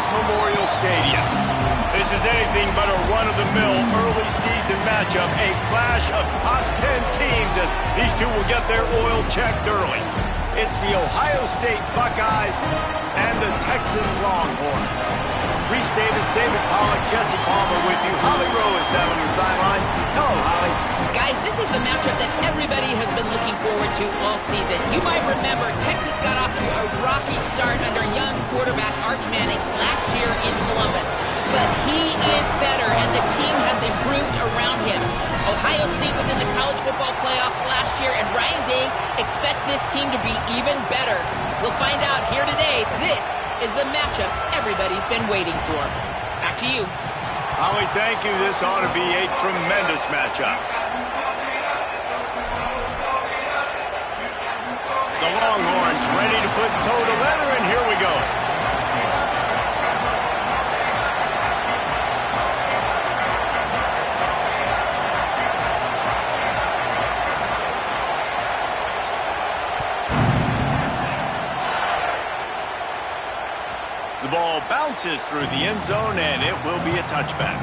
Texas Memorial Stadium. This is anything but a run-of-the-mill early season matchup, a clash of top 10 teams as these two will get their oil checked early. It's the Ohio State Buckeyes and the Texas Longhorns. Reese Davis, David Pollack, Jesse Palmer with you. Holly Rowe is down on the sideline. Hello, Holly. Guys, this is the matchup that everybody has been looking forward to all season. You might remember Texas got off to a rocky start under young quarterback Arch Manning last year in Columbus. But he is better, and the team has improved around him. Ohio State was in the college football playoff last year, and Ryan Day expects this team to be even better. We'll find out here today. This is the matchup everybody's been waiting for. Back to you. Holly, thank you. This ought to be a tremendous matchup. The Longhorns ready to put toe to leather, and here we go. The ball bounces through the end zone, and it will be a touchback.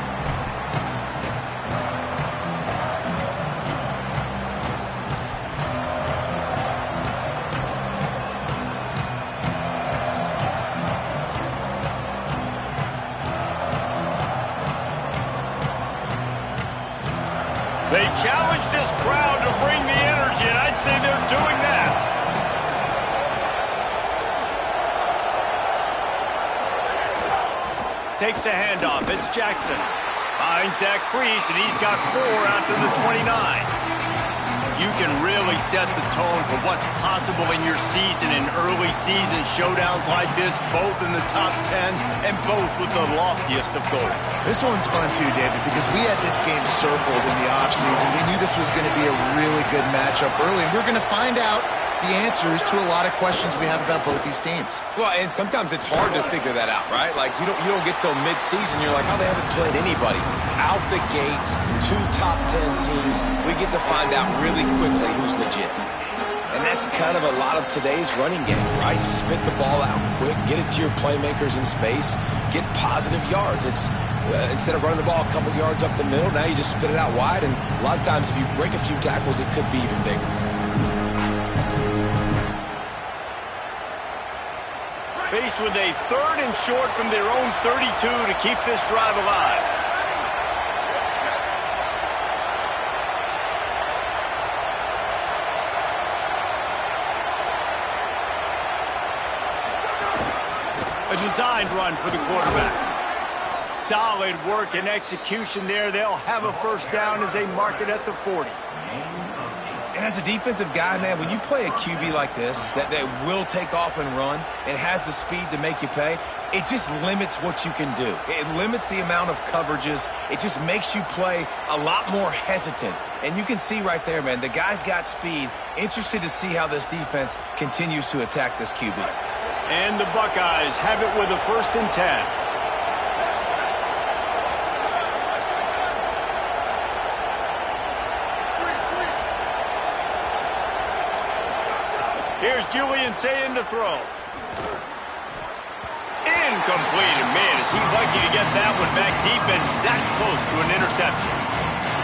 They challenge this crowd to bring the energy, and I'd say they're doing that. Takes the handoff. It's Jackson. Finds that crease, and he's got 4 out to the 29. You can really set the tone for what's possible in your season in early season showdowns like this, both in the top 10 and both with the loftiest of goals. This one's fun too, David, because we had this game circled in the offseason. We knew this was going to be a really good matchup early, and we're going to find out the answers to a lot of questions we have about both these teams. Well, and sometimes it's hard to figure that out, right? Like, you don't get till mid-season, you're like, oh, they haven't played anybody. Out the gates, 2 top 10 teams, we get to find out really quickly who's legit. And that's kind of a lot of today's running game, right? Spit the ball out quick, get it to your playmakers in space, get positive yards. It's instead of running the ball a couple yards up the middle, now you just spit it out wide, and a lot of times if you break a few tackles, it could be even bigger. Faced with a 3rd and short from their own 32 to keep this drive alive. A designed run for the quarterback. Solid work and execution there. They'll have a first down as they mark it at the 40. And as a defensive guy, man, when you play a QB like this that will take off and run and has the speed to make you pay, it just limits what you can do. It limits the amount of coverages. It just makes you play a lot more hesitant. And you can see right there, man, the guy's got speed. Interested to see how this defense continues to attack this QB. And the Buckeyes have it with a 1st and 10. Here's Julian Sayin to throw. Incomplete. And man, is he lucky to get that one back. Defense that close to an interception.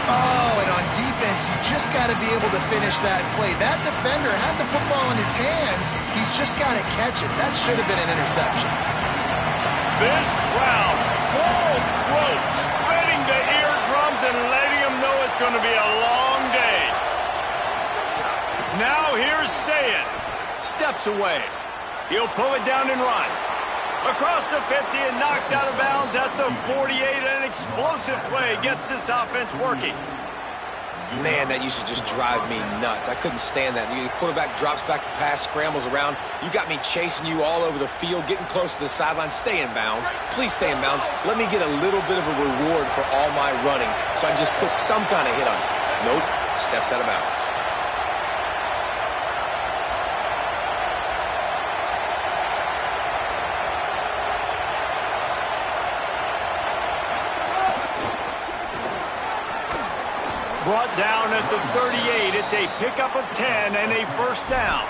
Oh, and on defense, you just got to be able to finish that play. That defender had the football in his hands. He's just got to catch it. That should have been an interception. This crowd, full throat, spreading the eardrums and letting them know it's going to be a long day. Now here's Sayin. Steps away. He'll pull it down and run. Across the 50 and knocked out of bounds at the 48. An explosive play gets this offense working. Man, that used to just drive me nuts. I couldn't stand that. The quarterback drops back to pass, scrambles around. You got me chasing you all over the field, getting close to the sideline. Stay in bounds. Please stay in bounds. Let me get a little bit of a reward for all my running so I can just put some kind of hit on you. Nope. Steps out of bounds. Brought down at the 38. It's a pickup of 10 and a first down.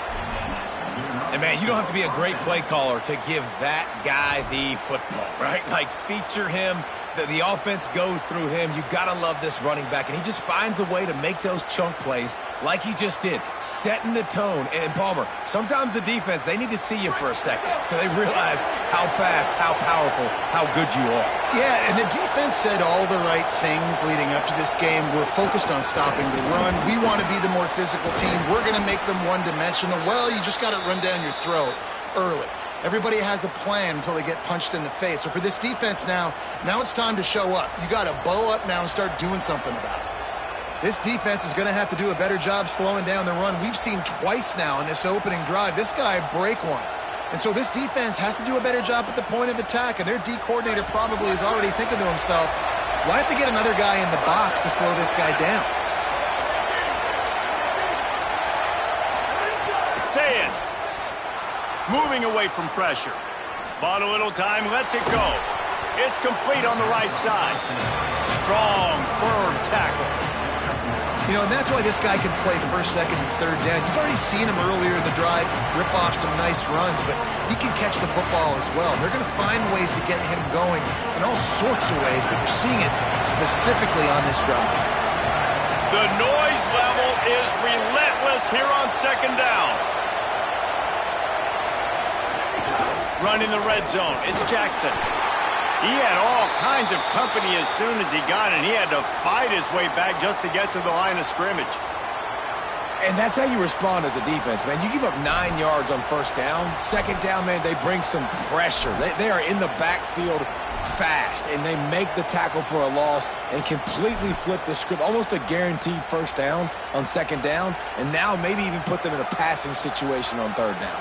And, man, you don't have to be a great play caller to give that guy the football, right? Like, feature him. The offense goes through him. You got to love this running back. And he just finds a way to make those chunk plays like he just did, setting the tone. And, Palmer, sometimes the defense, they need to see you for a second so they realize how fast, how powerful, how good you are. Yeah, and the defense said all the right things leading up to this game. We're focused on stopping the run. We want to be the more physical team. We're going to make them one-dimensional. Well, you just got to run down your throat early. Everybody has a plan until they get punched in the face. So for this defense now it's time to show up. You got to bow up now and start doing something about it. This defense is going to have to do a better job slowing down the run. We've seen twice now in this opening drive this guy break one. And so this defense has to do a better job at the point of attack, and their D coordinator probably is already thinking to himself, well, I have to get another guy in the box to slow this guy down. Say it. Moving away from pressure. Bought a little time, lets it go. It's complete on the right side. Strong, firm tackle. You know, and that's why this guy can play first, second, and third down. You've already seen him earlier in the drive rip off some nice runs, but he can catch the football as well. They're going to find ways to get him going in all sorts of ways, but you're seeing it specifically on this drive. The noise level is relentless here on second down. Run in the red zone. It's Jackson. He had all kinds of company as soon as he got it. He had to fight his way back just to get to the line of scrimmage. And that's how you respond as a defense, man. You give up 9 yards on first down. Second down, man, they bring some pressure. They are in the backfield fast, and they make the tackle for a loss and completely flip the script. Almost a guaranteed first down on second down, and now maybe even put them in a passing situation on third down.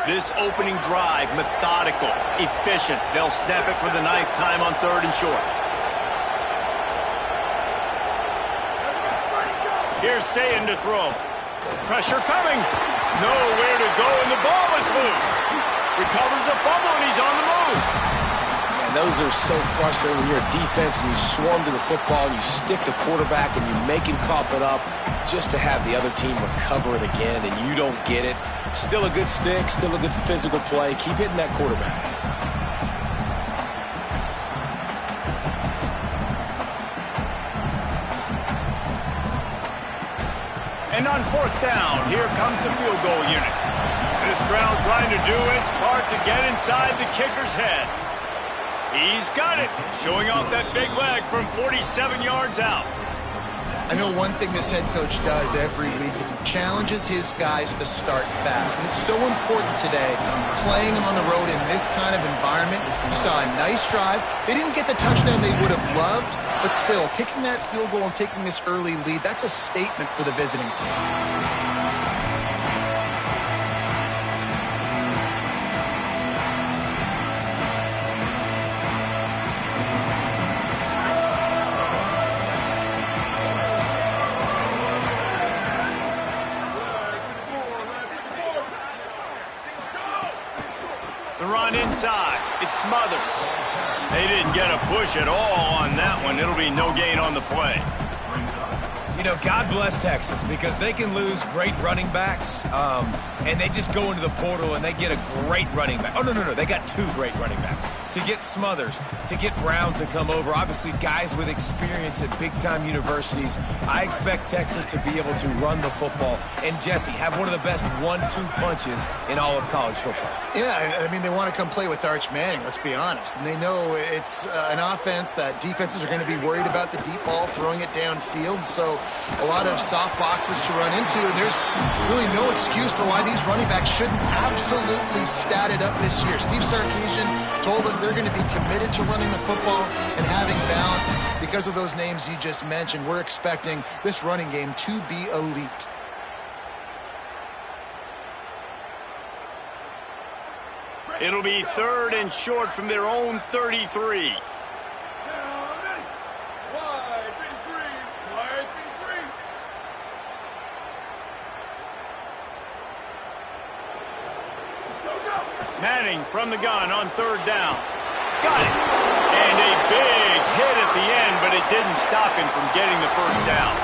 This opening drive, methodical, efficient. They'll snap it for the 9th time on 3rd and short. Here's Sayin to throw. Pressure coming. Nowhere to go, and the ball is loose. Recovers the fumble, and he's on the move. Man, those are so frustrating when you're a defense and you swarm to the football and you stick the quarterback and you make him cough it up just to have the other team recover it again, and you don't get it. Still a good stick, still a good physical play. Keep hitting that quarterback. And on 4th down, here comes the field goal unit. This crowd trying to do its part to get inside the kicker's head. He's got it, showing off that big leg from 47 yards out. I know one thing this head coach does every week is he challenges his guys to start fast. And it's so important today, playing on the road in this kind of environment. You saw a nice drive. They didn't get the touchdown they would have loved, but still, kicking that field goal and taking this early lead, that's a statement for the visiting team. The run inside. It's Smothers. They didn't get a push at all on that one. It'll be no gain on the play. You know, God bless Texas, because they can lose great running backs, and they just go into the portal and they get a great running back. Oh, no. They got 2 great running backs. To get Smothers, to get Brown to come over, obviously guys with experience at big-time universities, I expect Texas to be able to run the football and, Jesse, have one of the best 1-2 punches in all of college football. Yeah, I mean, they want to come play with Arch Manning, let's be honest. And they know it's an offense that defenses are going to be worried about the deep ball, throwing it downfield. So a lot of soft boxes to run into, and there's really no excuse for why these running backs shouldn't absolutely stat it up this year. Steve Sarkisian told us they're going to be committed to running the football and having balance. Because of those names you just mentioned, we're expecting this running game to be elite. It'll be 3rd and short from their own 33. Manning from the gun on 3rd down. Got it. And a big hit at the end, but but it didn't stop him from getting the first down.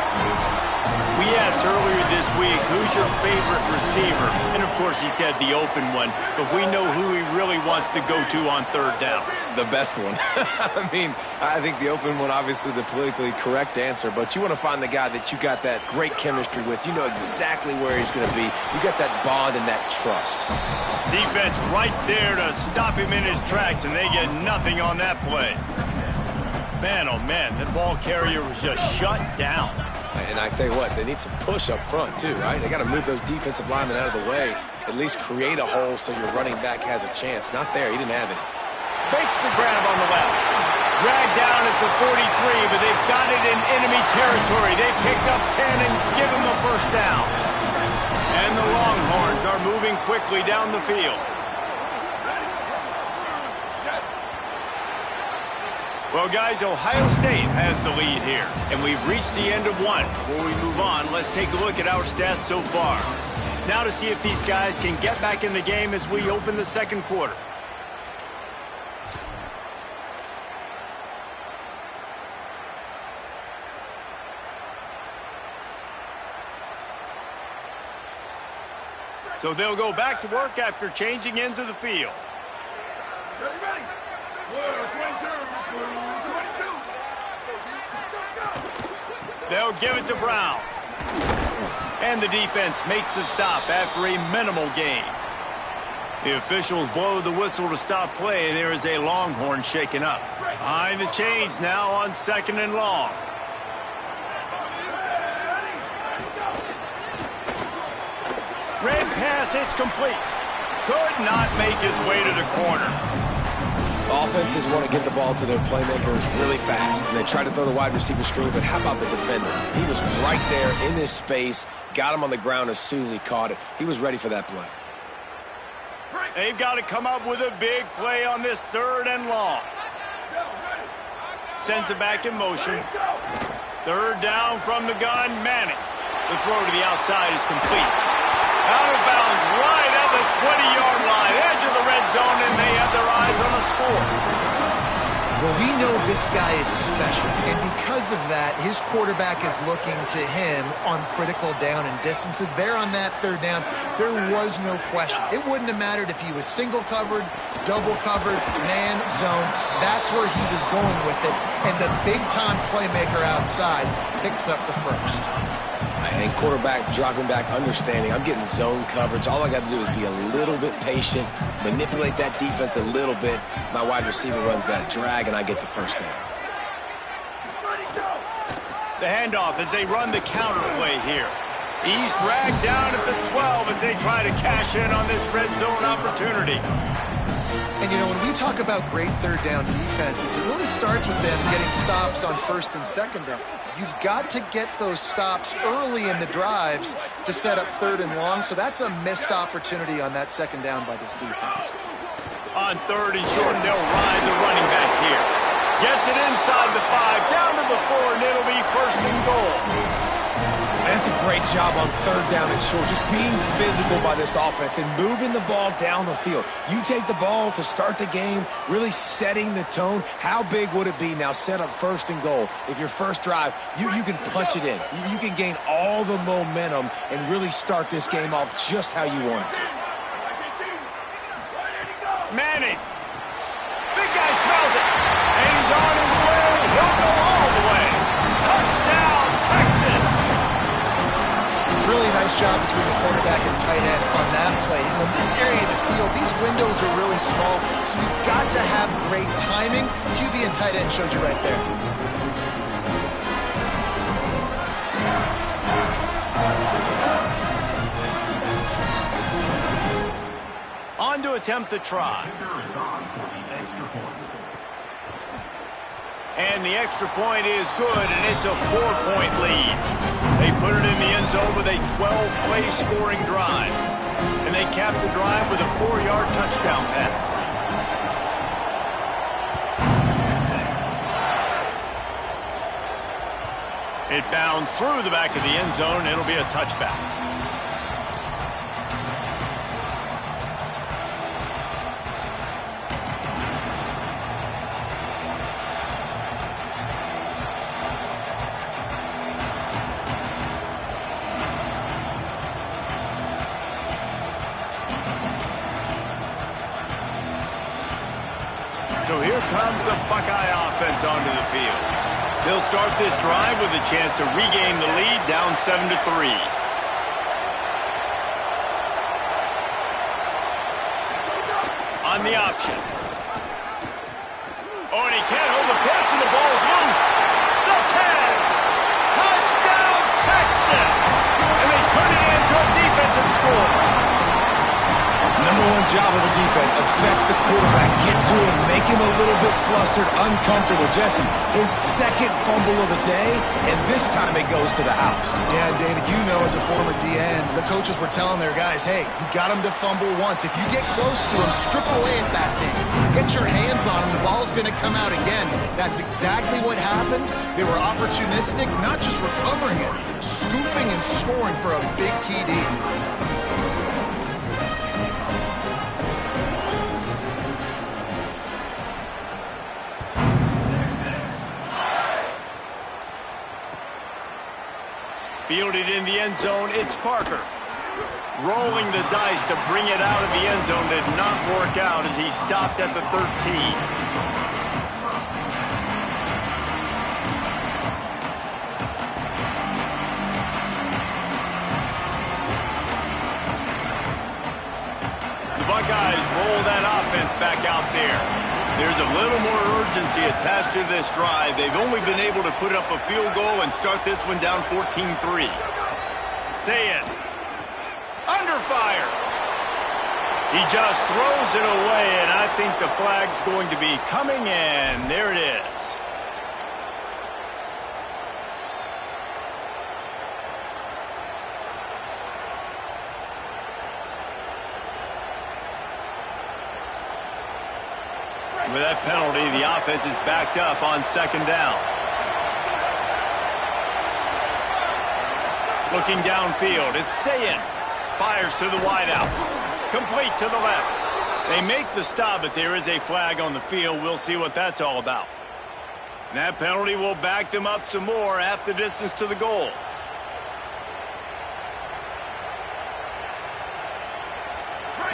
We asked earlier this week, who's your favorite receiver? And, of course, he said the open one, but we know who he really wants to go to on third down. The best one. I mean, I think the open one, obviously the politically correct answer, but you want to find the guy that you got that great chemistry with. You know exactly where he's going to be. You got that bond and that trust. Defense right there to stop him in his tracks, and they get nothing on that play. Man, oh man, that ball carrier was just shut down. And I tell you what, they need some push up front too, right? They got to move those defensive linemen out of the way, at least create a hole so your running back has a chance. Not there, he didn't have it. Makes the grab on the left. Dragged down at the 43, but they've got it in enemy territory. They picked up 10 and give him the first down. And the Longhorns are moving quickly down the field. Well, guys, Ohio State has the lead here, and we've reached the end of one. Before we move on, let's take a look at our stats so far. Now to see if these guys can get back in the game as we open the second quarter. So they'll go back to work after changing into the field. Ready? 22. They'll give it to Brown. And the defense makes the stop after a minimal gain. The officials blow the whistle to stop play. There is a Longhorn shaken up. Behind the chains now on 2nd and long. Red pass, it's complete. Could not make his way to the corner. Offenses want to get the ball to their playmakers really fast, and they try to throw the wide receiver screen, but how about the defender? He was right there in his space, got him on the ground as soon as he caught it. He was ready for that play. They've got to come up with a big play on this 3rd and long. Sends it back in motion. 3rd down from the gun, Manning. The throw to the outside is complete. Out of bounds right at the 20-yard line, edge of the red zone, and they have their eyes on the score. Well, we know this guy is special, and because of that, his quarterback is looking to him on critical down and distances. There on that 3rd down, there was no question. It wouldn't have mattered if he was single covered, double covered, man, zone. That's where he was going with it, and the big-time playmaker outside picks up the first. And quarterback dropping back, understanding I'm getting zone coverage. All I got to do is be a little bit patient, manipulate that defense a little bit. My wide receiver runs that drag, and I get the first down. The handoff as they run the counter play here. He's dragged down at the 12 as they try to cash in on this red zone opportunity. And, you know, when we talk about great 3rd down defenses, it really starts with them getting stops on 1st and 2nd down. You've got to get those stops early in the drives to set up 3rd and long, so that's a missed opportunity on that 2nd down by this defense. On 3rd and short, they'll ride the running back here. Gets it inside the 5, down to the 4, and it'll be 1st and goal. That's a great job on 3rd down and short, just being physical by this offense and moving the ball down the field. You take the ball to start the game, really setting the tone. How big would it be now set up 1st and goal? If your first drive, you can punch it in. You can gain all the momentum and really start this game off just how you want it to. Manning. Big guy smells it. And he's on his way. He'll go all the way. Touchdown, Texas. Really nice job between the quarterback and tight end on that play. In this area of the field, these windows are really small, so you've got to have great timing. QB and tight end showed you right there. On to attempt the try. And the extra point is good, and it's a 4-point lead. They put it in the end zone with a 12-play scoring drive. And they cap the drive with a 4-yard touchdown pass. It bounds through the back of the end zone, and it'll be a touchback. So here comes the Buckeye offense onto the field. They'll start this drive with a chance to regain the lead, down 7-3. On the option. Oh, and he can't hold the pitch, and the ball's loose. The tag. Touchdown, Texas. And they turn it into a defensive score. Number one job of the defense, affect the quarterback, get to him, make him a little bit flustered, uncomfortable. Jesse, his second fumble of the day, and this time it goes to the house. Yeah, David, you know as a former DN, the coaches were telling their guys, hey, you got him to fumble once. If you get close to him, strip away at that thing. Get your hands on him, the ball's going to come out again. That's exactly what happened. They were opportunistic, not just recovering it, scooping and scoring for a big TD. Fielded in the end zone, it's Parker. Rolling the dice to bring it out of the end zone did not work out as he stopped at the 13. Buckeyes roll that offense back out there. There's a little more urgency attached to this drive. They've only been able to put up a field goal and start this one down 14-3. Say it. Under fire. He just throws it away, and I think the flag's going to be coming in. There it is. With that penalty, the offense is backed up on second down. Looking downfield, it's Sayin. Fires to the wideout. Complete to the left. They make the stop, but there is a flag on the field. We'll see what that's all about. That penalty will back them up some more, half the distance to the goal.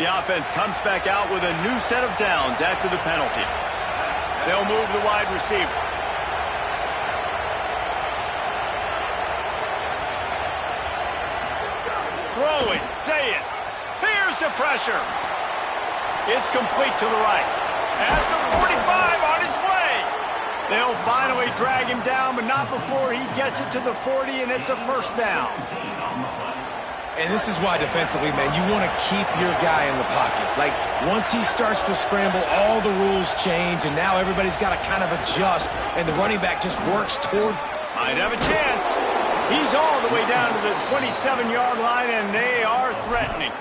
The offense comes back out with a new set of downs after the penalty. They'll move the wide receiver. Throwing, say it. Here's the pressure. It's complete to the right. At the 45 on his way. They'll finally drag him down, but not before he gets it to the 40, and it's a first down. And this is why defensively, man, you want to keep your guy in the pocket. Like, once he starts to scramble, all the rules change, and now everybody's got to kind of adjust, and the running back just works towards... Might have a chance. He's all the way down to the 27-yard line, and they are threatening.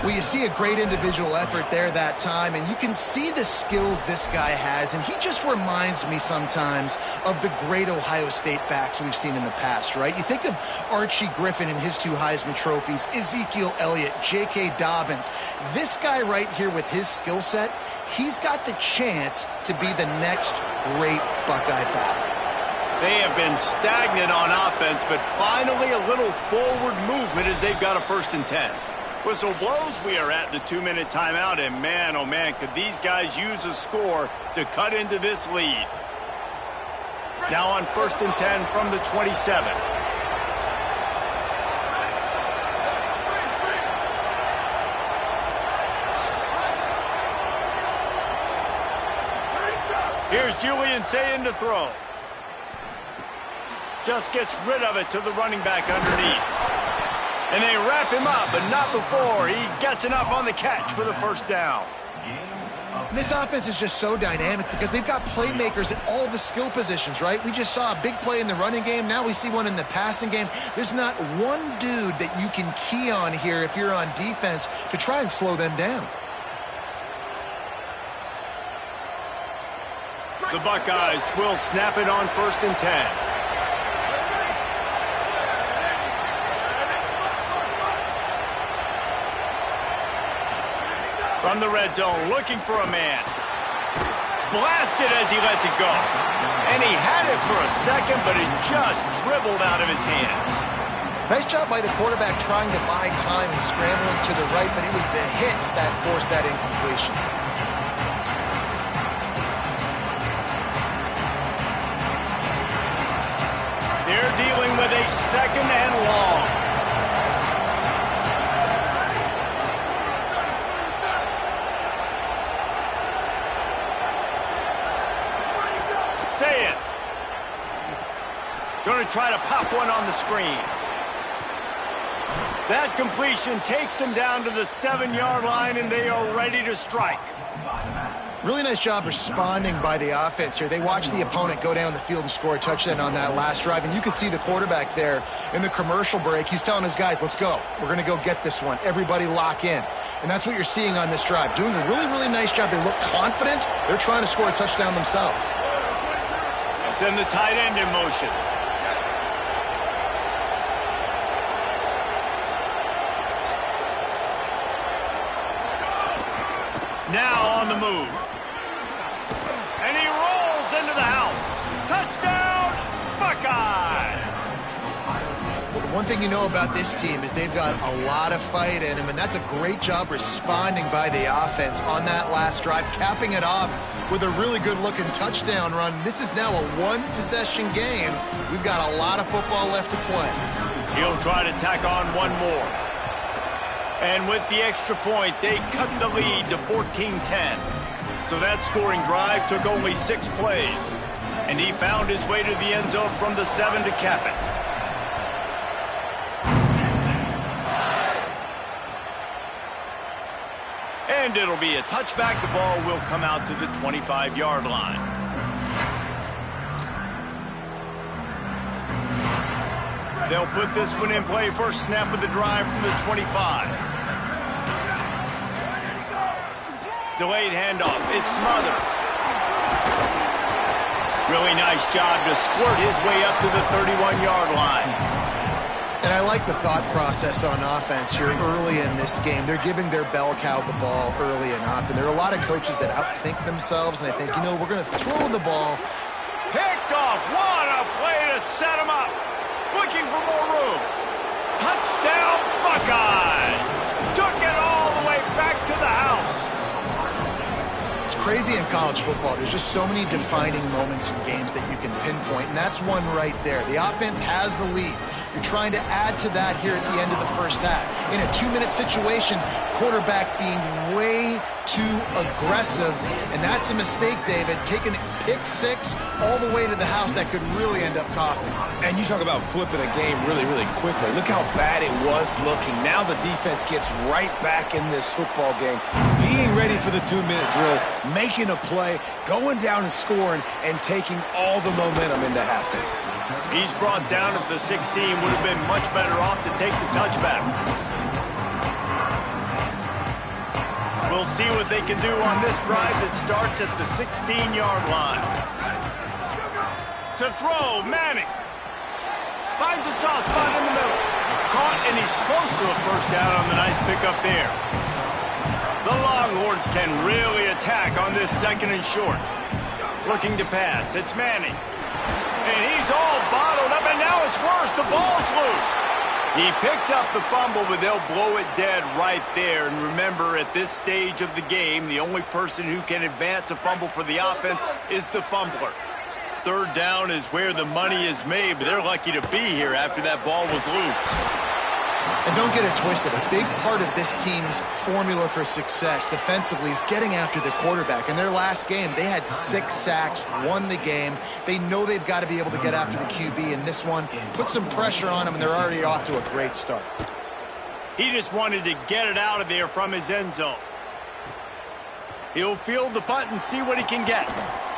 Well, you see a great individual effort there that time, and you can see the skills this guy has, and he just reminds me sometimes of the great Ohio State backs we've seen in the past, right? You think of Archie Griffin and his 2 Heisman trophies, Ezekiel Elliott, J.K. Dobbins. This guy right here with his skill set, he's got the chance to be the next great Buckeye back. They have been stagnant on offense, but finally a little forward movement as they've got a 1st and 10. Whistle blows, we are at the 2-minute timeout, and man, oh man, could these guys use a score to cut into this lead. Now on 1st and 10 from the 27. Here's Julian Sayin to throw. Just gets rid of it to the running back underneath. And they wrap him up, but not before he gets enough on the catch for the 1st down. This offense is just so dynamic because they've got playmakers at all the skill positions, right? We just saw a big play in the running game. Now we see one in the passing game. There's not one dude that you can key on here if you're on defense to try and slow them down. The Buckeyes will snap it on 1st and 10. From the red zone, looking for a man. Blasted as he lets it go. And he had it for a second, but it just dribbled out of his hands. Nice job by the quarterback trying to buy time and scrambling to the right, but it was the hit that forced that incompletion. say it. Going to try to pop one on the screen. That completion takes them down to the 7-yard line, and they are ready to strike. Really nice job responding by the offense here. They watched the opponent go down the field and score a touchdown on that last drive, and you can see the quarterback there in the commercial break. He's telling his guys, let's go. We're going to go get this one. Everybody lock in. And that's what you're seeing on this drive. Doing a really, really nice job. They look confident. They're trying to score a touchdown themselves. Send the tight end in motion. Now on the move. And he rolls into the house. Touchdown, Buckeye! Well, the one thing you know about this team is they've got a lot of fight in them, and that's a great job responding by the offense on that last drive, capping it off with a really good-looking touchdown run. This is now a one-possession game. We've got a lot of football left to play. He'll try to tack on one more. And with the extra point, they cut the lead to 14-10. So that scoring drive took only 6 plays. And he found his way to the end zone from the 7 to cap it. And it'll be a touchback. The ball will come out to the 25-yard line. They'll put this one in play. First snap of the drive from the 25. Delayed handoff. It smothers. Really nice job to squirt his way up to the 31-yard line. And I like the thought process on offense here early in this game. They're giving their bell cow the ball early and often. There are a lot of coaches that outthink themselves, and they think, you know, we're going to throw the ball. Picked off. What a play to set him up. Looking for more room. Touchdown, Buckeyes. Took it all the way back to the house. It's crazy in college football. There's just so many defining moments in games that you can pinpoint, and that's one right there. The offense has the lead. You're trying to add to that here at the end of the first half. In a 2-minute situation, quarterback being way too aggressive, and that's a mistake, David. Taking pick 6 all the way to the house, that could really end up costing. And you talk about flipping a game really, really quickly. Look how bad it was looking. Now the defense gets right back in this football game, being ready for the 2-minute drill, making a play, going down and scoring, and taking all the momentum into halftime. He's brought down at the 16. Would have been much better off to take the touchback. We'll see what they can do on this drive that starts at the 16-yard line. To throw, Manning. Finds a soft spot in the middle. Caught, and he's close to a first down on the nice pickup there. The Longhorns can really attack on this 2nd and short. Looking to pass. It's Manning. And he's all bottled up, and now it's worse. The ball's loose. He picks up the fumble, but they'll blow it dead right there. And remember, at this stage of the game, the only person who can advance a fumble for the offense is the fumbler. 3rd down is where the money is made, but they're lucky to be here after that ball was loose. And don't get it twisted. A big part of this team's formula for success defensively is getting after the quarterback. In their last game, they had 6 sacks, won the game. They know they've got to be able to get after the QB in this one. Put some pressure on them, and they're already off to a great start. He just wanted to get it out of there from his end zone. He'll field the punt and see what he can get.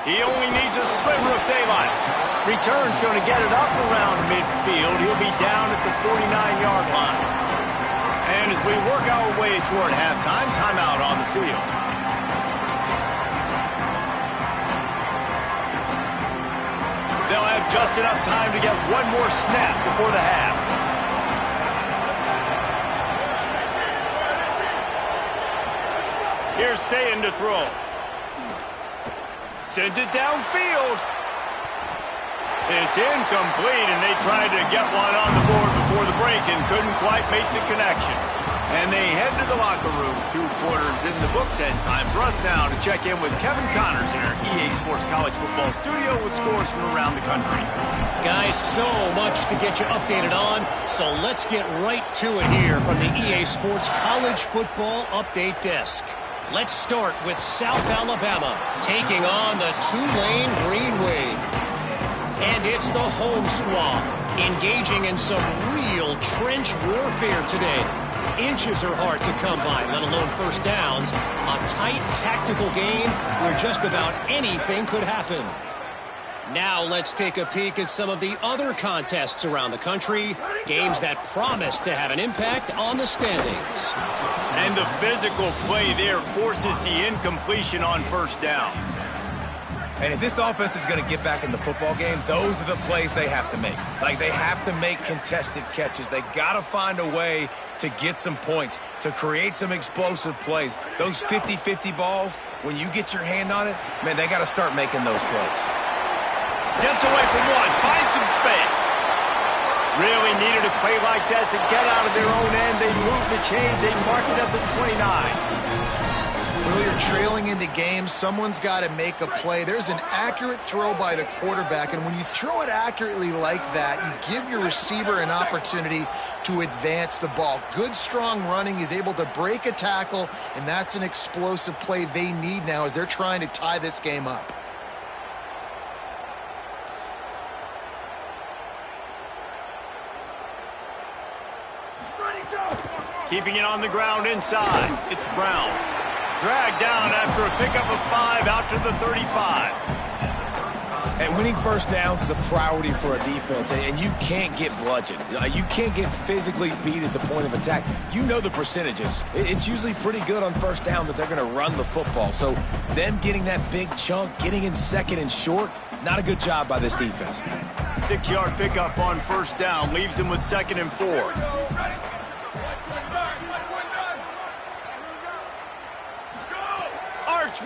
He only needs a sliver of daylight. Return's going to get it up around midfield. He'll be down at the 49-yard line. And as we work our way toward halftime, timeout on the field. They'll have just enough time to get one more snap before the half. Here's Sayin to throw. Sends it downfield. It's incomplete, and they tried to get one on the board before the break and couldn't quite make the connection. And they head to the locker room. 2 quarters in the books, and time for us now to check in with Kevin Connors in our EA Sports College Football studio with scores from around the country. Guys, so much to get you updated on, so let's get right to it here from the EA Sports College Football Update Desk. Let's start with South Alabama taking on the Tulane Green Wave. And it's the home squad engaging in some real trench warfare today. Inches are hard to come by, let alone first downs. A tight tactical game where just about anything could happen. Now let's take a peek at some of the other contests around the country. Games that promise to have an impact on the standings. And the physical play there forces the incompletion on first down. And if this offense is going to get back in the football game, those are the plays they have to make. Like, they have to make contested catches. They got to find a way to get some points, to create some explosive plays. Those 50-50 balls, when you get your hand on it, man, they got to start making those plays. Gets away from one, finds some space. Really needed a play like that to get out of their own end. They move the chains, they mark it at the 29. Well, you're trailing into games. Someone's got to make a play. There's an accurate throw by the quarterback, and when you throw it accurately like that, you give your receiver an opportunity to advance the ball. Good, strong running. He's able to break a tackle, and that's an explosive play they need now as they're trying to tie this game up. Keeping it on the ground inside. It's Brown. Dragged down after a pickup of 5 out to the 35. And winning first downs is a priority for a defense, and you can't get bludgeoned. You can't get physically beat at the point of attack. You know the percentages. It's usually pretty good on first down that they're going to run the football. So them getting that big chunk, getting in second and short, not a good job by this defense. 6-yard pickup on first down leaves them with 2nd and 4.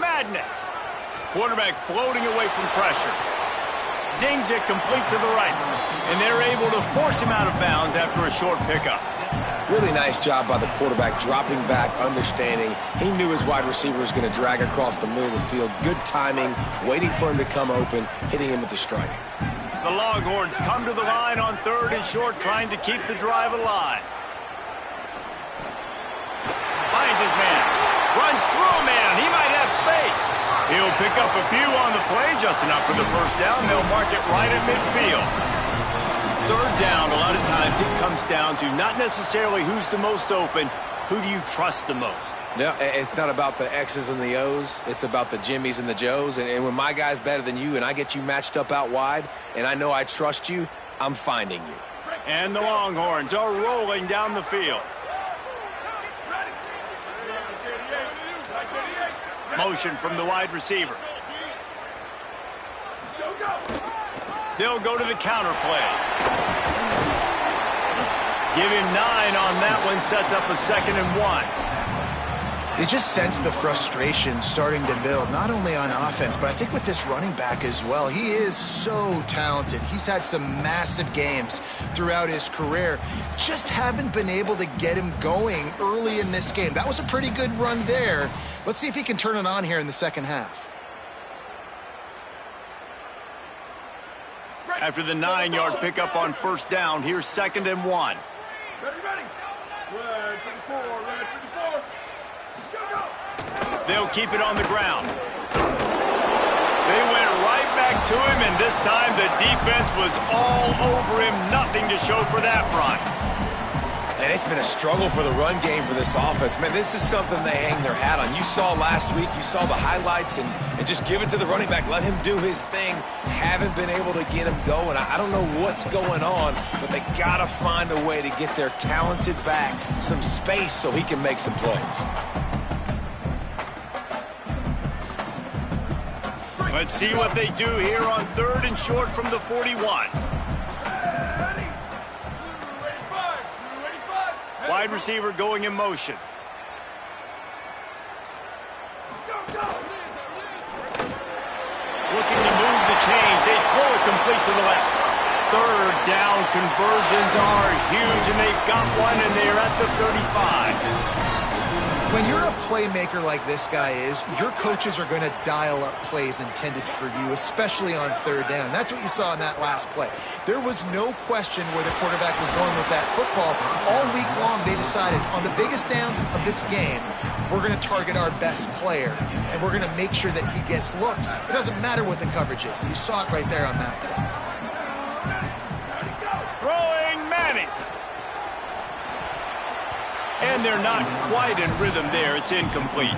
Madness. Quarterback floating away from pressure. Zings it complete to the right. And they're able to force him out of bounds after a short pickup. Really nice job by the quarterback, dropping back, understanding. He knew his wide receiver was going to drag across the middle of the field. Good timing, waiting for him to come open, hitting him with the strike. The Longhorns come to the line on 3rd and short, trying to keep the drive alive. Finds his man. Runs through a man. He might have space. He'll pick up a few on the play, just enough for the first down. They'll mark it right at midfield. 3rd down, a lot of times it comes down to not necessarily who's the most open, who do you trust the most? Yeah, it's not about the X's and the O's. It's about the Jimmys and the Joes. And when my guy's better than you and I get you matched up out wide and I know I trust you, I'm finding you. And the Longhorns are rolling down the field. Motion from the wide receiver. They'll go to the counter play. Give him 9 on that one, sets up a 2nd and 1. They just sense the frustration starting to build, not only on offense, but I think with this running back as well. He is so talented. He's had some massive games throughout his career. Just haven't been able to get him going early in this game. That was a pretty good run there. Let's see if he can turn it on here in the second half. After the 9-yard pickup on first down, here's 2nd and 1. Ready. Red to the 4, red to the 4. They'll keep it on the ground. They went right back to him, and this time the defense was all over him. Nothing to show for that front. And it's been a struggle for the run game for this offense. Man, this is something they hang their hat on. You saw last week, you saw the highlights, and just give it to the running back. Let him do his thing. Haven't been able to get him going. I don't know what's going on, but they got to find a way to get their talented back some space so he can make some plays. Let's see what they do here on 3rd and short from the 41. Wide receiver going in motion. Looking to move the chains. They throw it complete to the left. 3rd down conversions are huge, and they've got one, and they're at the 35. When you're a playmaker like this guy is, your coaches are going to dial up plays intended for you, especially on 3rd down. That's what you saw in that last play. There was no question where the quarterback was going with that football. All week long, they decided on the biggest downs of this game, we're going to target our best player, and we're going to make sure that he gets looks. It doesn't matter what the coverage is. And you saw it right there on that play. Throwing Manning. And they're not quite in rhythm there. It's incomplete.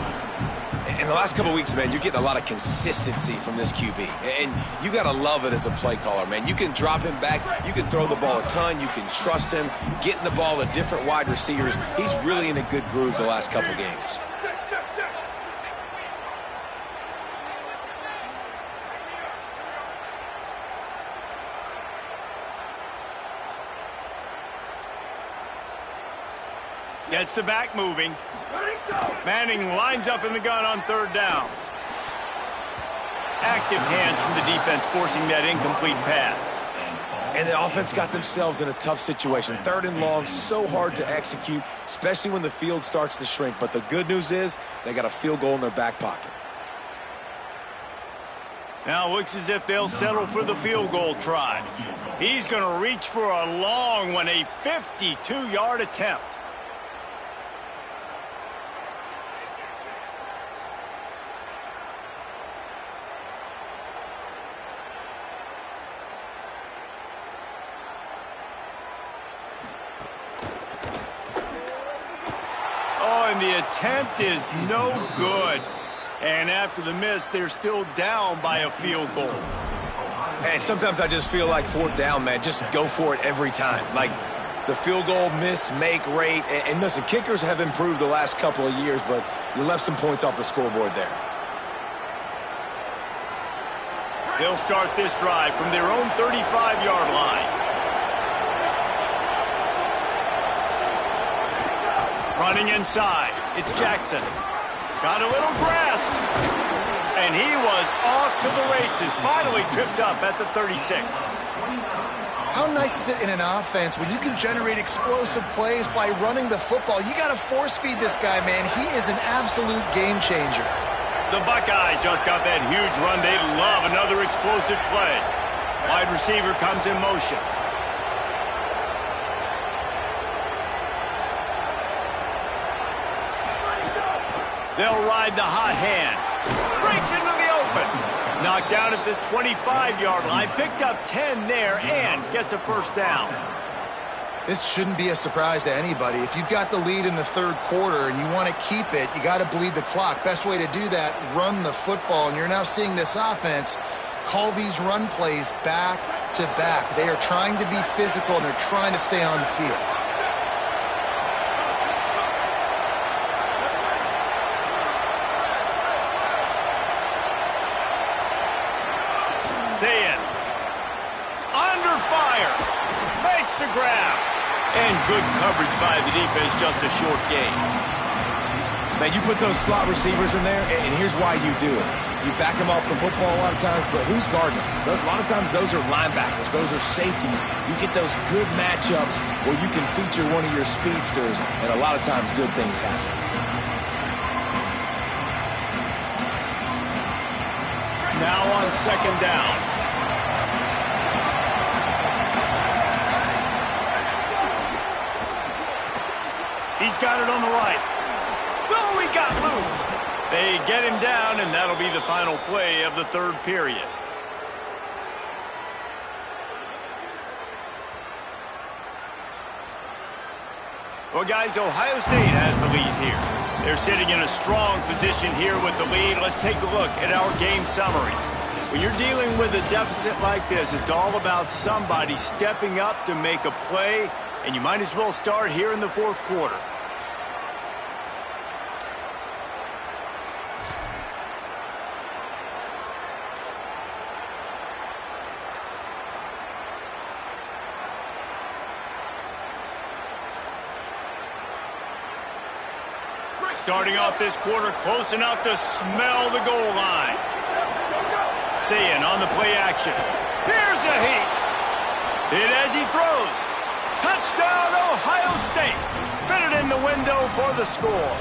In the last couple of weeks, man, you're getting a lot of consistency from this QB. And you got to love it as a play caller, man. You can drop him back. You can throw the ball a ton. You can trust him, getting the ball to different wide receivers. He's really in a good groove the last couple games. Gets the back moving. Manning lines up in the gun on third down. Active hands from the defense forcing that incomplete pass. And the offense got themselves in a tough situation. 3rd and long, so hard to execute, especially when the field starts to shrink. But the good news is they got a field goal in their back pocket. Now looks as if they'll settle for the field goal try. He's going to reach for a long one, a 52-yard attempt. And the attempt is no good. And after the miss, they're still down by a field goal. And sometimes I just feel like 4th down, man. Just go for it every time. Like the field goal miss, make rate. And listen, kickers have improved the last couple of years, but you left some points off the scoreboard there. They'll start this drive from their own 35-yard line. Running inside, it's Jackson. Got a little grass. And he was off to the races, finally tripped up at the 36. How nice is it in an offense when you can generate explosive plays by running the football? You got to force feed this guy, man. He is an absolute game changer. The Buckeyes just got that huge run. They love another explosive play. Wide receiver comes in motion. They'll ride the hot hand. Breaks into the open. Knocked down at the 25-yard line. Picked up 10 there and gets a first down. This shouldn't be a surprise to anybody. If you've got the lead in the 3rd quarter and you want to keep it, you got to bleed the clock. Best way to do that, run the football. And you're now seeing this offense call these run plays back to back. They are trying to be physical and they're trying to stay on the field. Zayn, under fire, makes the grab, and good coverage by the defense, just a short gain. Man, you put those slot receivers in there, and here's why you do it. You back them off the football a lot of times, but who's guarding them? A lot of times those are linebackers, those are safeties. You get those good matchups where you can feature one of your speedsters, and a lot of times good things happen. Now on 2nd down. He's got it on the right. Oh, he got loose. They get him down, and that'll be the final play of the 3rd period. Well, guys, Ohio State has the lead here. They're sitting in a strong position here with the lead. Let's take a look at our game summary. When you're dealing with a deficit like this, it's all about somebody stepping up to make a play, and you might as well start here in the 4th quarter. Starting off this quarter close enough to smell the goal line. Zayn on the play action. Here's a heat. Hit as he throws. Touchdown, Ohio State. Fitted in the window for the score.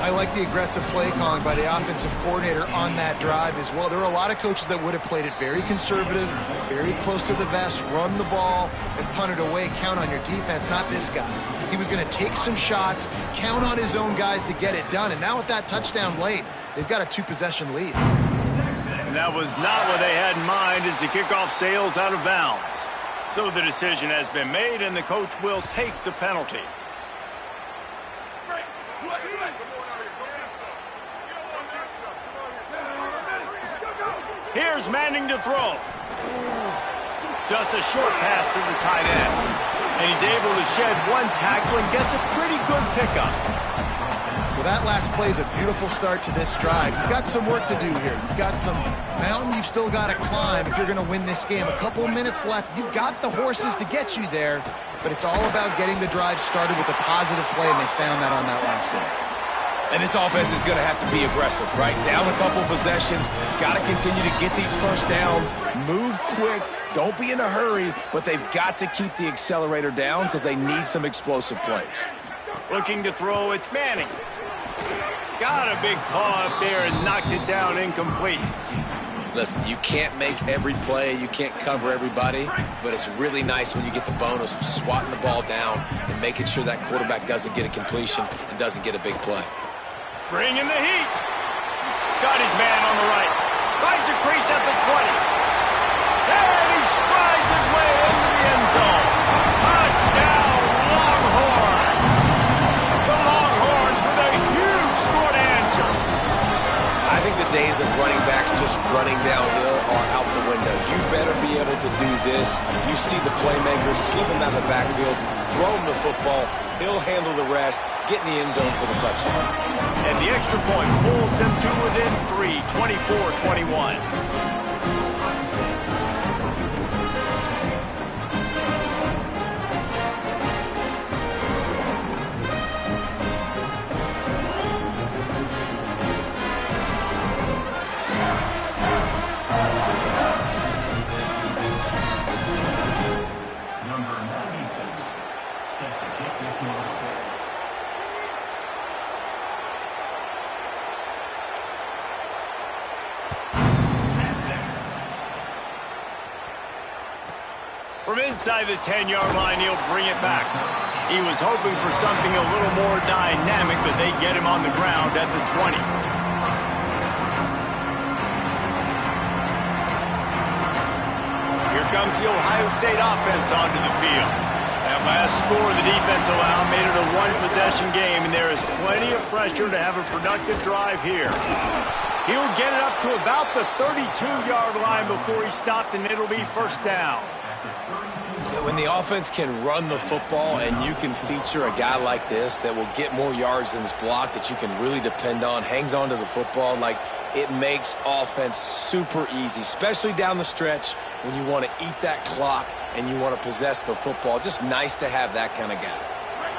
I like the aggressive play calling by the offensive coordinator on that drive as well. There were a lot of coaches that would have played it very conservative, very close to the vest, run the ball, and punt it away, count on your defense. Not this guy. He was going to take some shots, count on his own guys to get it done. And now with that touchdown late, they've got a 2-possession lead. And that was not what they had in mind as the kickoff sails out of bounds. So the decision has been made, and the coach will take the penalty. Here's Manning to throw. Just a short pass to the tight end. And he's able to shed one tackle and gets a pretty good pickup. Well, that last play is a beautiful start to this drive. You've got some work to do here. You've got some mountain you've still got to climb if you're going to win this game. A couple minutes left. You've got the horses to get you there, but it's all about getting the drive started with a positive play, and they found that on that last one. And this offense is going to have to be aggressive, right? Down a couple possessions, got to continue to get these first downs, move quick, don't be in a hurry, but they've got to keep the accelerator down because they need some explosive plays. Looking to throw, it's Manning. Got a big paw up there and knocks it down incomplete. Listen, you can't make every play, you can't cover everybody, but it's really nice when you get the bonus of swatting the ball down and making sure that quarterback doesn't get a completion and doesn't get a big play. Bringing the heat. Got his man on the right. Finds a crease at the 20. And he strides his way into the end zone. Touchdown, Longhorns. The Longhorns with a huge score to answer. I think the days of running backs just running downhill are out the window. You better be able to do this. You see the playmakers slip him out of the backfield, throw him the football, he'll handle the rest, get in the end zone for the touchdown. And the extra point pulls them to within 3, 24-21. From inside the 10-yard line, he'll bring it back. He was hoping for something a little more dynamic, but they get him on the ground at the 20. Here comes the Ohio State offense onto the field. That last score the defense allowed made it a one-possession game, and there is plenty of pressure to have a productive drive here. He'll get it up to about the 32-yard line before he stopped, and it'll be first down. When the offense can run the football and you can feature a guy like this that will get more yards than his block, that you can really depend on, hangs on to the football, like it makes offense super easy, especially down the stretch when you want to eat that clock and you want to possess the football. Just nice to have that kind of guy.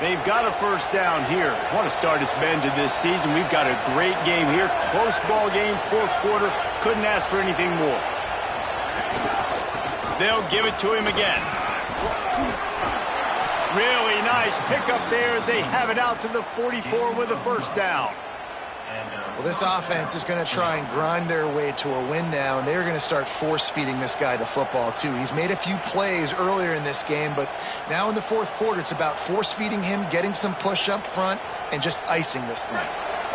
They've got a first down here. What a start it's been to this season. We've got a great game here. Close ball game, fourth quarter. Couldn't ask for anything more. They'll give it to him again. Really nice pickup there as they have it out to the 44 with a first down. Well, this offense is going to try and grind their way to a win now, and they're going to start force-feeding this guy the football, too. He's made a few plays earlier in this game, but now in the fourth quarter, it's about force-feeding him, getting some push up front, and just icing this thing.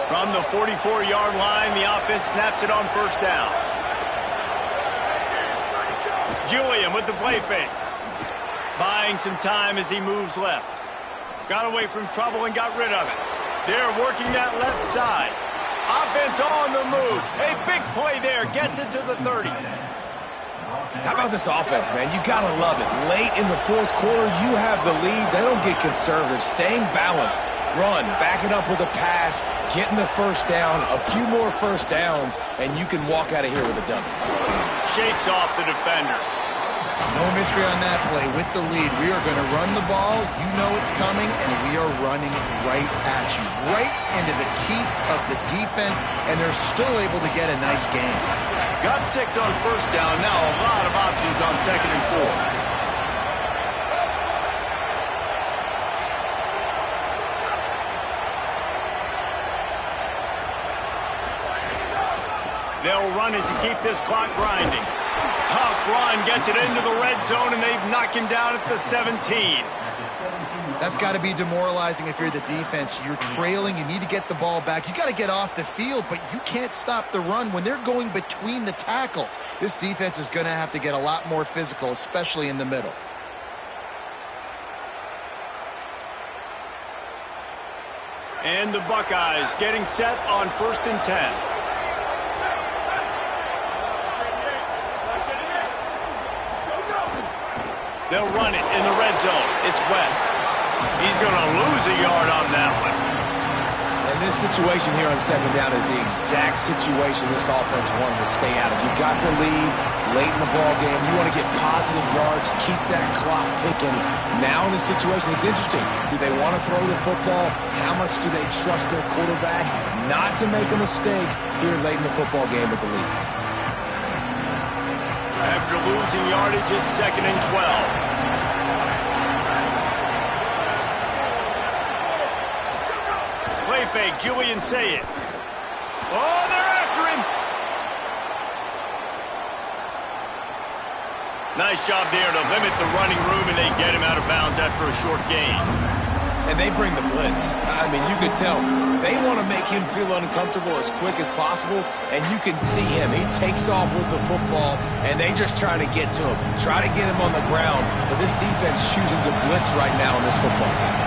From the 44-yard line, the offense snaps it on first down. Julian with the play fake. Buying some time as he moves left. Got away from trouble and got rid of it. They're working that left side. Offense on the move. A big play there. Gets it to the 30. How about this offense, man? You got to love it. Late in the fourth quarter, you have the lead. They don't get conservative. Staying balanced. Run. Back it up with a pass. Getting the first down. A few more first downs, and you can walk out of here with a W. Shakes off the defender. No mystery on that play. With the lead, we are going to run the ball. You know it's coming, and we are running right at you. Right into the teeth of the defense, and they're still able to get a nice game. Got 6 on first down. Now a lot of options on second and 4. They'll run it to keep this clock grinding. Tough run, gets it into the red zone, and they've knocked him down at the 17. That's got to be demoralizing if you're the defense. You're trailing. You need to get the ball back. You got to get off the field, but you can't stop the run when they're going between the tackles. This defense is going to have to get a lot more physical, especially in the middle. And the Buckeyes getting set on 1st and 10. They'll run it in the red zone. It's West. He's going to lose a yard on that one. And this situation here on 2nd down is the exact situation this offense wanted to stay out of. You got the lead late in the ball game. You want to get positive yards, keep that clock ticking. Now in this situation, it's interesting. Do they want to throw the football? How much do they trust their quarterback not to make a mistake here late in the football game with the lead? After losing yardage, it's 2nd and 12. Play fake, Julian say it. Oh, they're after him. Nice job there to limit the running room, and they get him out of bounds after a short gain. And they bring the blitz. I mean, you could tell they want to make him feel uncomfortable as quick as possible, and you can see him. He takes off with the football, and they just try to get to him, try to get him on the ground. But this defense is choosing to blitz right now in this football game.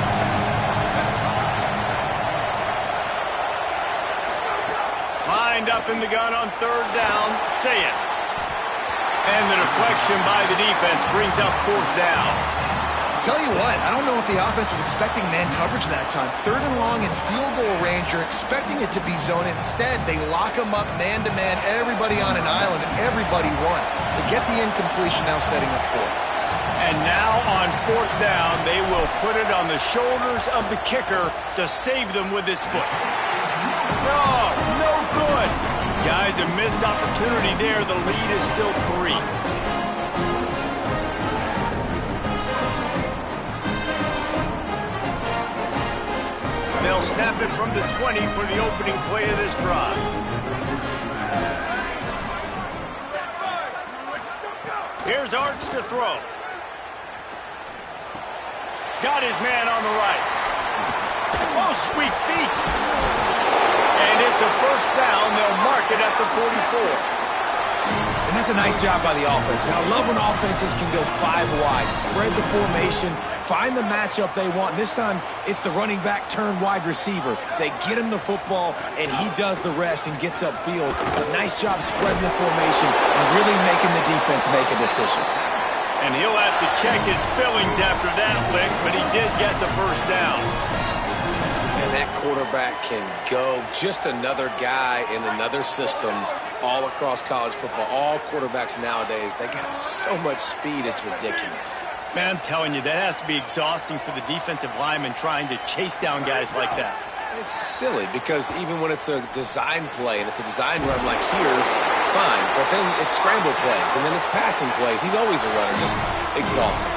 Lined up in the gun on 3rd down, say it. And the deflection by the defense brings up 4th down. Tell you what, I don't know if the offense was expecting man coverage that time. 3rd and long in field goal range, you're expecting it to be zone. Instead, they lock them up man-to-man, everybody on an island, and everybody won. They get the incompletion, now setting up 4th. And now on 4th down, they will put it on the shoulders of the kicker to save them with his foot. No good. Guys, a missed opportunity there. The lead is still 3. They'll snap it from the 20 for the opening play of this drive. Here's Arch to throw. Got his man on the right. Oh, sweet feet. And it's a 1st down. They'll mark it at the 44. And that's a nice job by the offense. Man, I love when offenses can go 5 wide, spread the formation, find the matchup they want. This time, it's the running back turned wide receiver. They get him the football, and he does the rest and gets upfield. But nice job spreading the formation and really making the defense make a decision. And he'll have to check his fillings after that lick, but he did get the 1st down. And that quarterback can go. Just another guy in another system all across college football. All quarterbacks nowadays, they got so much speed, it's ridiculous. Man, I'm telling you, that has to be exhausting for the defensive lineman trying to chase down guys like that. It's silly because even when it's a design play and it's a design run like here, fine. But then it's scramble plays and then it's passing plays. He's always a runner, just exhausting.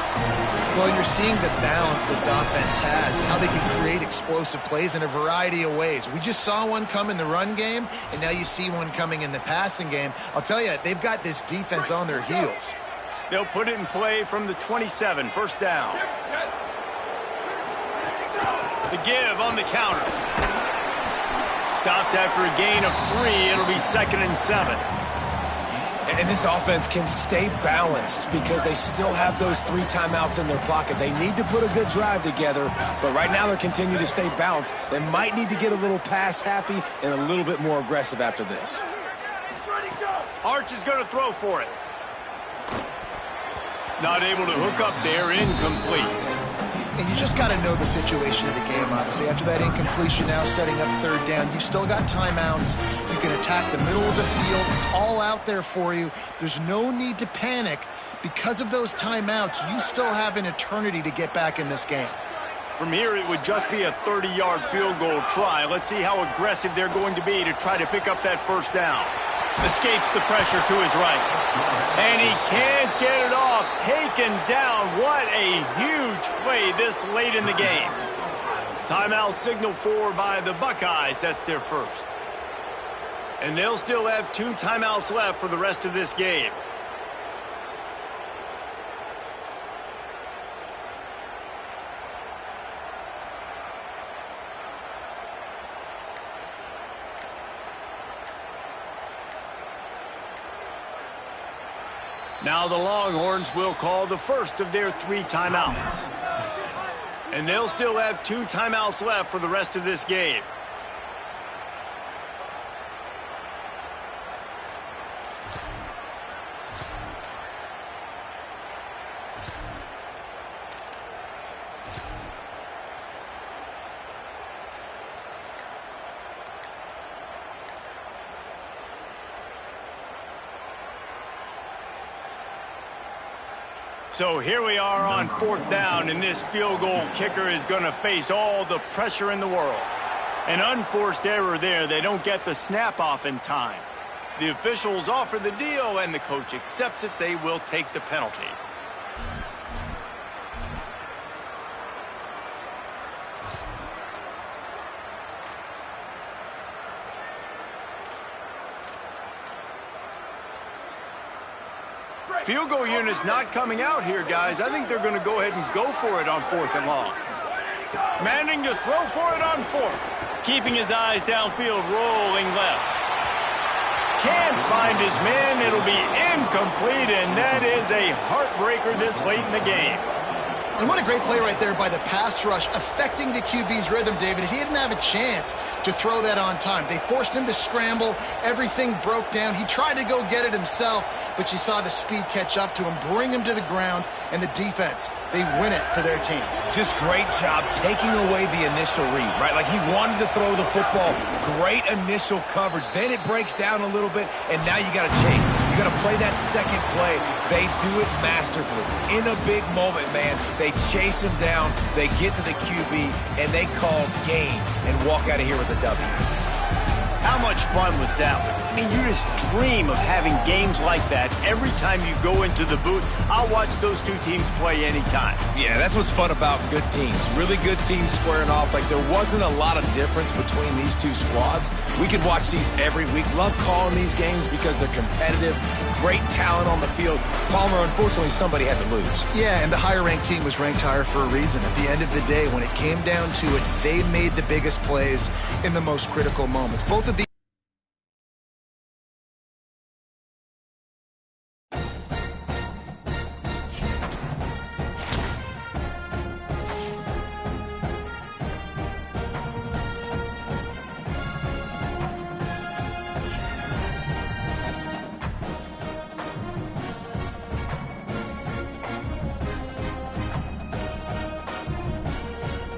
Well, you're seeing the balance this offense has, how they can create explosive plays in a variety of ways. We just saw one come in the run game, and now you see one coming in the passing game. I'll tell you, they've got this defense on their heels. They'll put it in play from the 27, 1st down. The give on the counter. Stopped after a gain of 3. It'll be 2nd and 7. And this offense can stay balanced because they still have those 3 timeouts in their pocket. They need to put a good drive together, but right now they're continuing to stay balanced. They might need to get a little pass happy and a little bit more aggressive after this. Arch is going to throw for it. Not able to hook up there, incomplete. And you just got to know the situation of the game, obviously. After that incompletion, now setting up 3rd down, you've still got timeouts. You can attack the middle of the field. It's all out there for you. There's no need to panic. Because of those timeouts, you still have an eternity to get back in this game. From here, it would just be a 30-yard field goal try. Let's see how aggressive they're going to be to try to pick up that 1st down. Escapes the pressure to his right. And he can't get it off. Taken down. What a huge play this late in the game. Timeout signal for by the Buckeyes. That's their 1st. And they'll still have 2 timeouts left for the rest of this game. Now the Longhorns will call the first of their 3 timeouts. And they'll still have 2 timeouts left for the rest of this game. So here we are on 4th down, and this field goal kicker is going to face all the pressure in the world. An unforced error there. They don't get the snap off in time. The officials offer the deal, and the coach accepts it. They will take the penalty. Field goal unit's not coming out here, guys. I think they're going to go ahead and go for it on 4th and long. Manning to throw for it on 4th. Keeping his eyes downfield, rolling left. Can't find his man. It'll be incomplete, and that is a heartbreaker this late in the game. And what a great play right there by the pass rush, affecting the QB's rhythm, David. He didn't have a chance to throw that on time. They forced him to scramble. Everything broke down. He tried to go get it himself, but you saw the speed catch up to him, bring him to the ground, and the defense, they win it for their team. Just great job taking away the initial read, right? Like he wanted to throw the football. Great initial coverage. Then it breaks down a little bit, and now you got to chase. You got to play that second play. They do it masterfully. In a big moment, man, they chase him down, they get to the QB, and they call game and walk out of here with a W. How much fun was that? I mean, you just dream of having games like that every time you go into the booth. I'll watch those 2 teams play anytime. Yeah, that's what's fun about good teams. Really good teams squaring off. Like, there wasn't a lot of difference between these 2 squads. We could watch these every week. Love calling these games because they're competitive. Great talent on the field. Palmer, unfortunately, somebody had to lose. Yeah, and the higher-ranked team was ranked higher for a reason. At the end of the day, when it came down to it, they made the biggest plays in the most critical moments. Both of these